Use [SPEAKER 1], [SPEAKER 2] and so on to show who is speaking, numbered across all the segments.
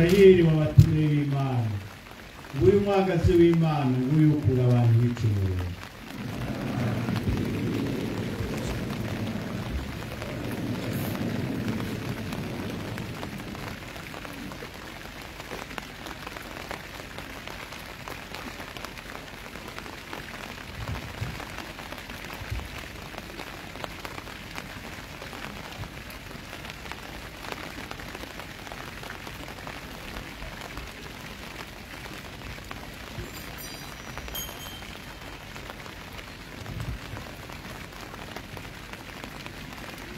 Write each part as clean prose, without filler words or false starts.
[SPEAKER 1] Isirayeli wabatumire w'Imana, nguyu mwagazi w'Imana, nguyu ukura abantu b'icumuro.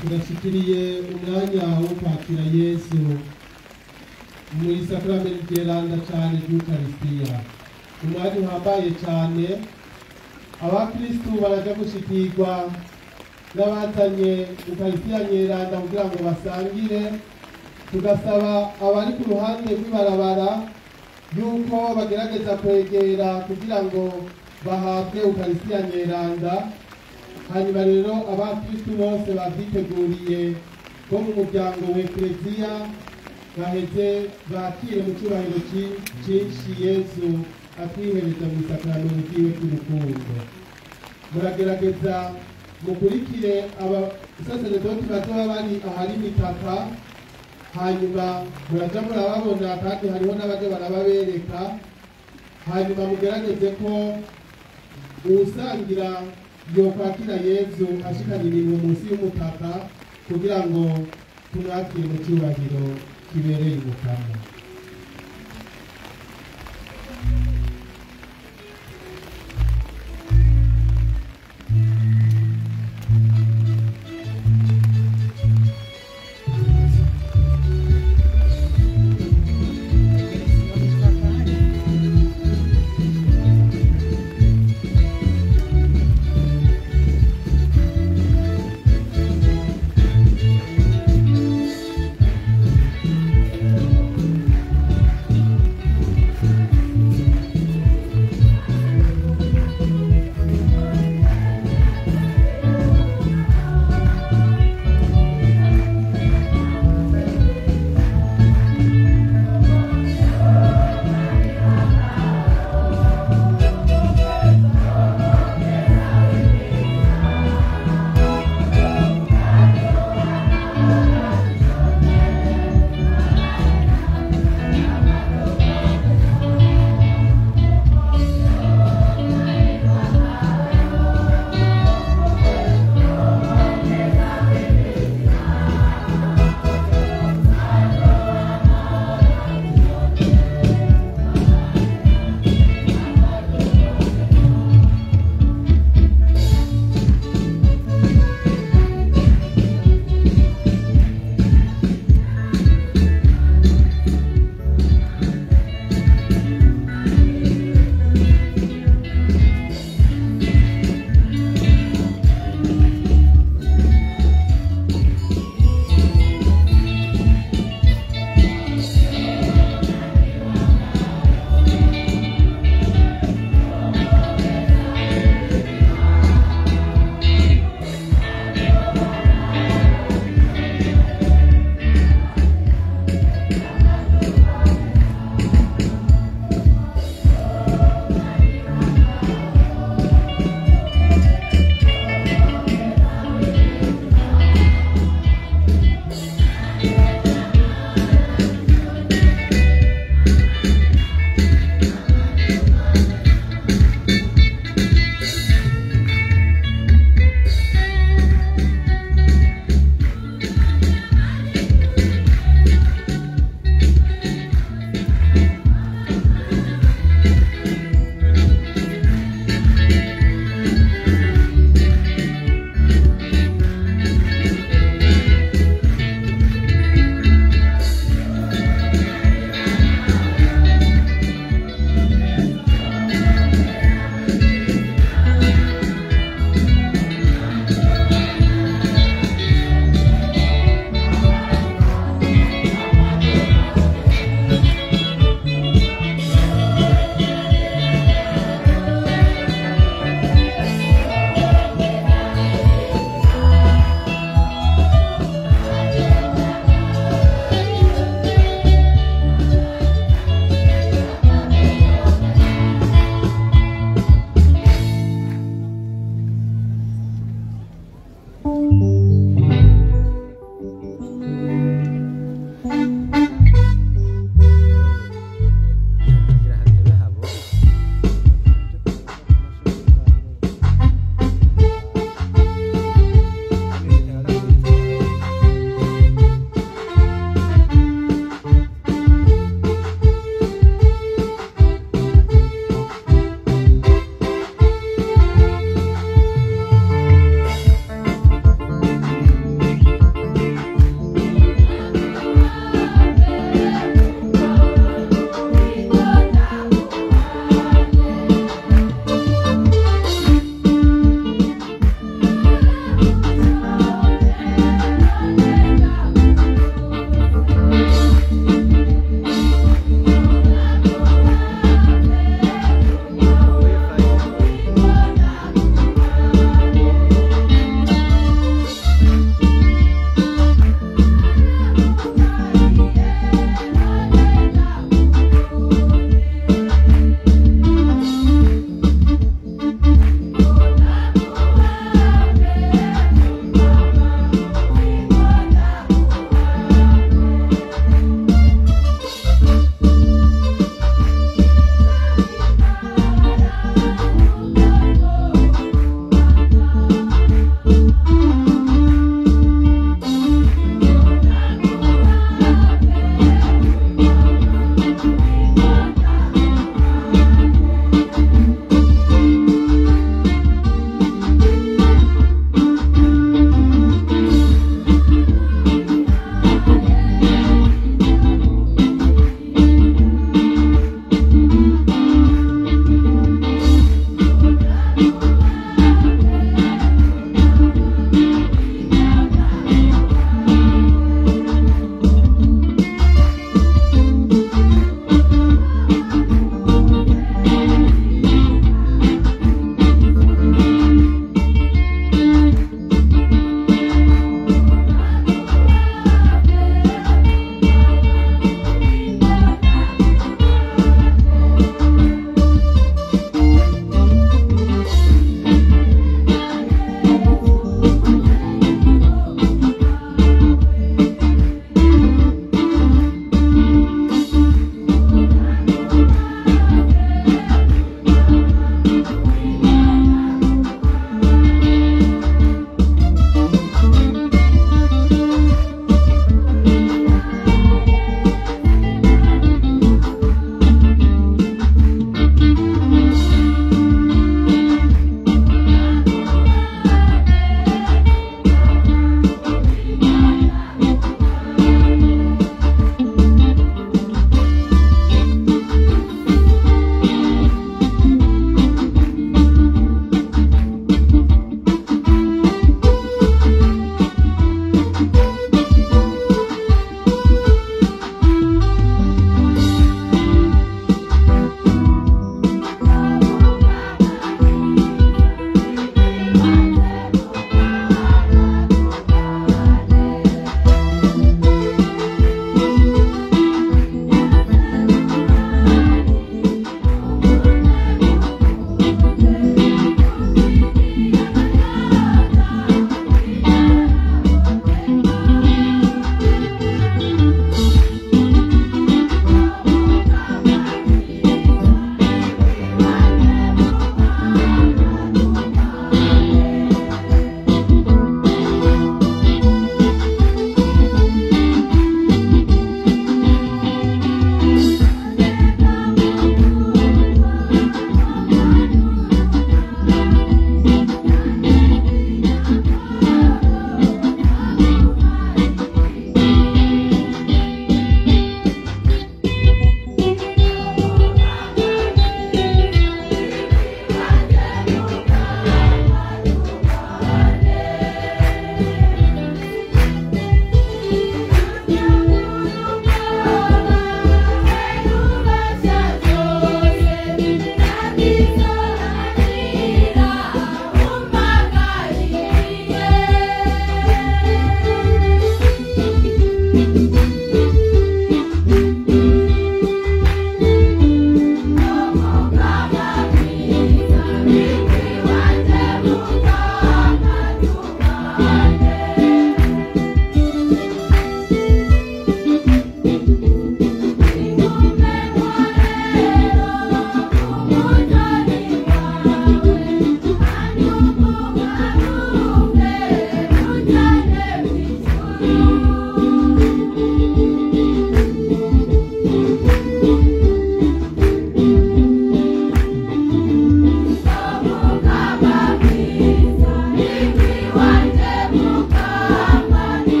[SPEAKER 2] turashikiriye umwanya wo kwakira Yesu muri sakramenti ryeranda cyane ry'Ukaristiya. Umwanya uhambaye cyane, abakristu baraja gushikirwa n'abazanye Ukaristiya nyeranda kugira ngo basangire. Tugasaba abari ku ruhande rw'ibarabara yuko bagerageza kwegera kugira ngo bahabwe Ukaristiya nyeranda. Hanyuma rero abakristu bose bavyiteguriye bo mu muryango w'Ekleziya baheze bakire mu cyubahiro cyinshi Yesu atwihereza mu sakramenti ryiwe cy'urukundo. Muragerageza mukurikire abasaseredoti bazoba bari ahari imitaka, hanyuma muraja murababona kandi hariho n'abaje barababereka. Hanyuma mugerageze ko uwusangira yokwakira Yesu ashikana ibintu munsi y'umutaka kugira ngo tumwakire mu cyubahiro kibereye umukama.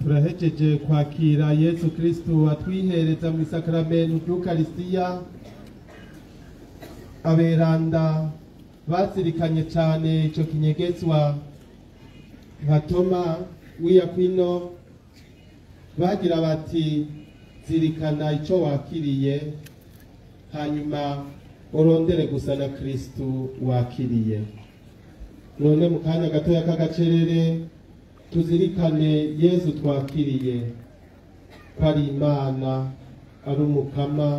[SPEAKER 2] turahejeje kwakira Yesu Kristo atwihereza mu isakaramentu ry'Ukaristiya. Aberanda bazirikanye cyane ico kinyegezwa nka Toma w'Akwino bagira bati zirikana ico wakiriye hanyuma urondere gusa na Kristo wakiriye. None mu kanya gatoya k'agacerere tuzirikane Yesu twakiriye ko ari Imana, ari Umukama,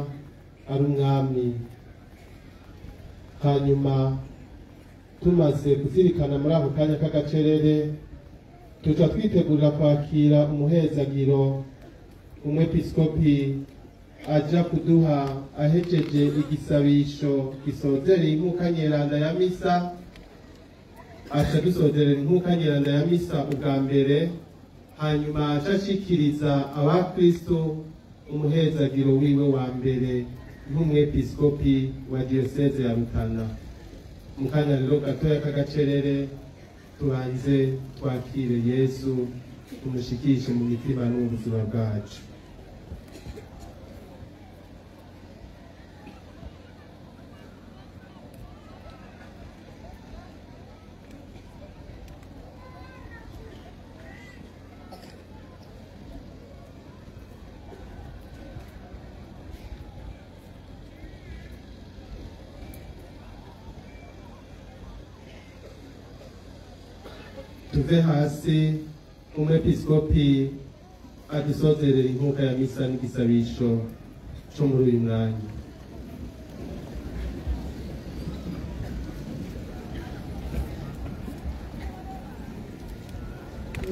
[SPEAKER 2] ari Umwami. Hanyuma tumaze kuzirikana muri ako kanya k'agacerere tuca twitegurira kwakira umuhezagiro umwepiskopi aja kuduha ahejeje igisabisho gisozereye inkuka nyeranda ya misa. Aca dusozerera inkuka nyeranda ya misa ubwa mbere, hanyuma aca ashikiriza abakristo umuhezagiro wiwe wa mbere nk'umwepiskopi wa diyoseze ya Rutana. Mu kanya rero gatoya k'agacerere tubanze twakire Yesu tumushikishe mu mitima n'ubuzima bwacu. Tuve hasi umwepiskopi adusozerera inkuka ya misa n'igisabisho cyo muri uyu mwanya.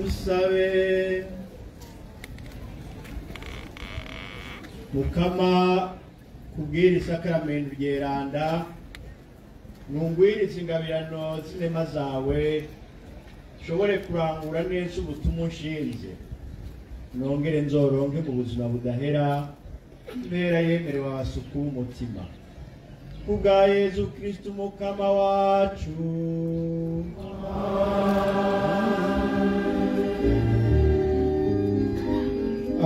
[SPEAKER 1] Usabe Mukama kubwira isakaramentu ryeranda, nungwiriza ingabirano z'inema zawe nshobore kurangura neza ubutumwa unshinze, nongere nzoronke mu buzima budahera ntera yemerewe abasuku b'umutima kubwa Yesu Kristo Mukama wacu.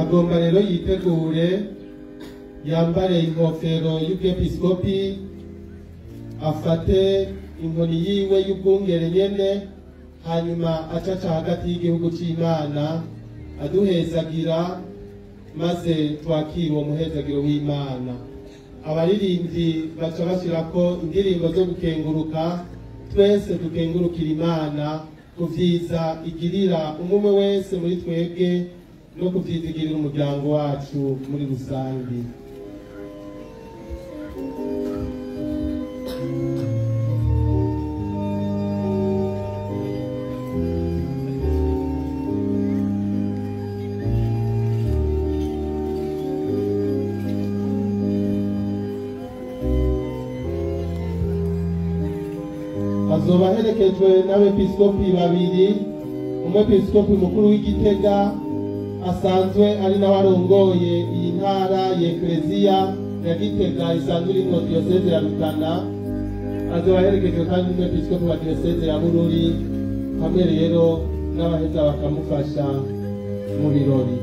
[SPEAKER 2] Agomba rero yitegure yambare inkofero y'ubwepiskopi, afate inkoni yiwe y'ubwungere nyene, hanyuma acaca hagati y'igihugu c'Imana aduhezagira, maze twakira uwo muhezagiro w'Imana. Abaririmbyi baca bashirako indirimbo zo gukenguruka, twese dukengurukira Imana ku vyiza igirira umwe wese muri twebwe no ku vyiza igirira umuryango wacu muri rusangi. Azoba aherekejwe n'abepiskopi babiri, umwepiskopi mukuru w'Igitega asanzwe ari nawe arongoye iyi ntara y'Ekleziya ya Gitega isanzwe irimwo diyoseze ya Rutana. Azoba aherekejwe kandi n'umwepiskopi wa diyoseze ya Bururi, hamwe rero n'abaheza bakamufasha mu birori.